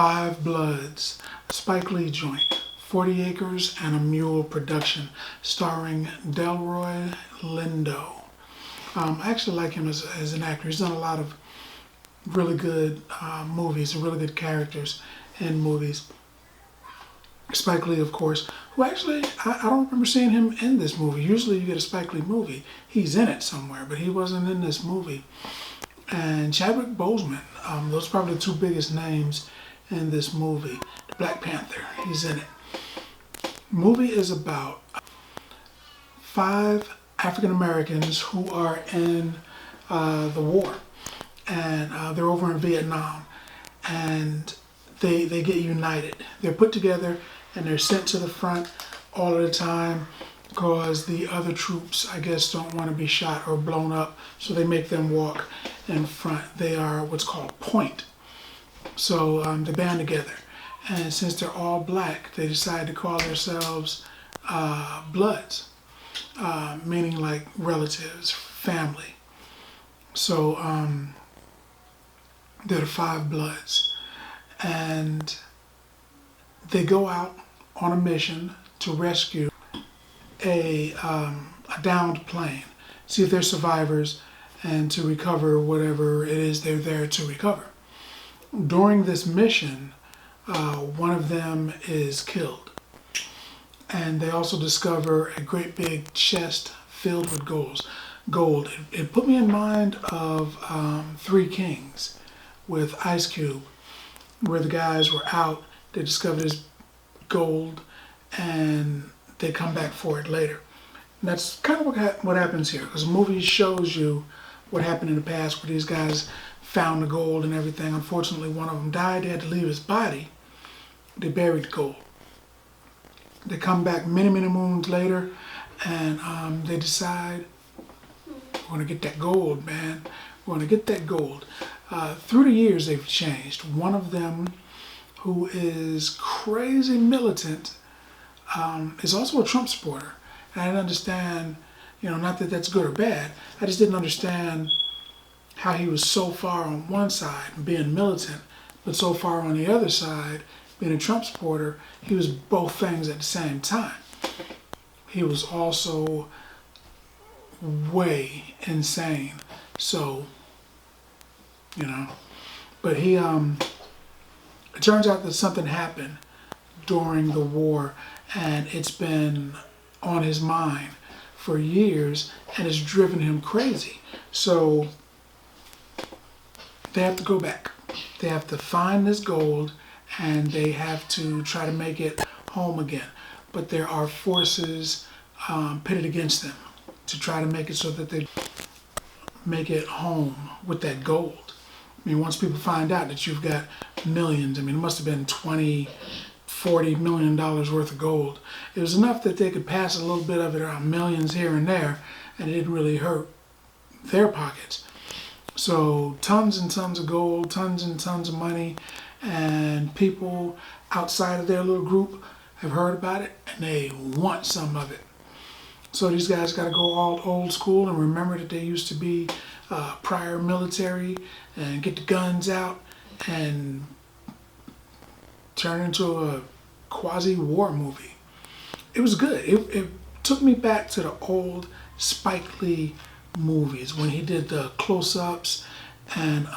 Five Bloods, a Spike Lee joint. 40 Acres and a Mule production, starring Delroy Lindo. I actually like him as an actor. He's done a lot of really good movies, really good characters in movies. Spike Lee, of course, who actually, I don't remember seeing him in this movie. Usually you get a Spike Lee movie, he's in it somewhere, but he wasn't in this movie. And Chadwick Boseman, those are probably the two biggest names in this movie. Black Panther, he's in it. Movie is about 5 African Americans who are in the war, and they're over in Vietnam, and they get united. They're put together and they're sent to the front all of the time because the other troops, I guess, don't want to be shot or blown up, so they make them walk in front. They are what's called point. So they band together, and since they're all black, they decide to call themselves Bloods, meaning like relatives, family. So they're the Five Bloods, and they go out on a mission to rescue a downed plane, see if they're survivors, and to recover whatever it is they're there to recover. During this mission, one of them is killed, and they also discover a great big chest filled with gold. It put me in mind of Three Kings with Ice Cube, where the guys were out, they discovered this gold, and they come back for it later. And that's kind of what happens here, because the movie shows you what happened in the past where these guys found the gold and everything. Unfortunately, one of them died. They had to leave his body. They buried the gold. They come back many, many moons later, and they decide, we're going to get that gold, man. We're going to get that gold. Through the years, they've changed. One of them, who is crazy militant, is also a Trump supporter. And I didn't understand, not that that's good or bad. I just didn't understand how he was so far on one side, being militant, but so far on the other side, being a Trump supporter. He was both things at the same time. He was also way insane. So, but he, it turns out that something happened during the war, and it's been on his mind for years, and it's driven him crazy. So they have to go back. They have to find this gold, and they have to try to make it home again. But there are forces pitted against them to try to make it so that they make it home with that gold. I mean, once people find out that you've got millions, it must have been $20-40 million worth of gold. It was enough that they could pass a little bit of it around, millions here and there, and it didn't really hurt their pockets. So tons and tons of gold, tons and tons of money, and people outside of their little group have heard about it, and they want some of it. So these guys got to go all old school and remember that they used to be prior military, and get the guns out and turn into a quasi-war movie. It was good. It took me back to the old Spike Lee movies when he did the close-ups, and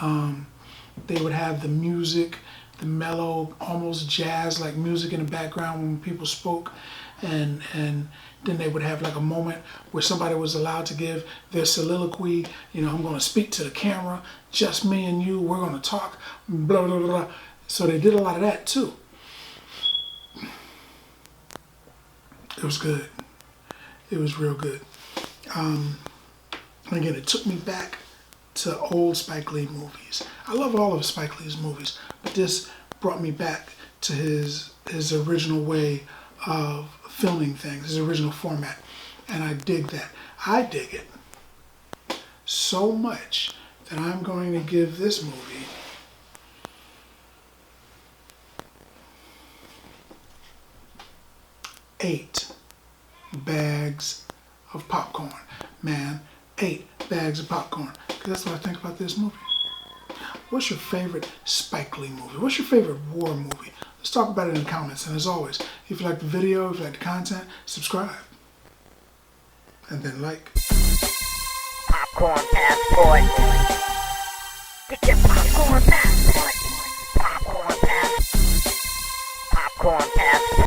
they would have the music, the mellow, almost jazz-like music in the background when people spoke, and then they would have like a moment where somebody was allowed to give their soliloquy. I'm going to speak to the camera, just me and you, we're going to talk, blah, blah, blah. So they did a lot of that too. It was good. It was real good. Again, it took me back to old Spike Lee movies. I love all of Spike Lee's movies, but this brought me back to his original way of filming things, his original format, and I dig that. I dig it so much that I'm going to give this movie eight bags of popcorn. Man, 8 bags of popcorn. Because that's what I think about this movie. What's your favorite Spike Lee movie? What's your favorite war movie? Let's talk about it in the comments. And as always, if you like the video, if you like the content, subscribe. And then like. Popcorn passport. Get your popcorn passport. Popcorn passport. Popcorn passport.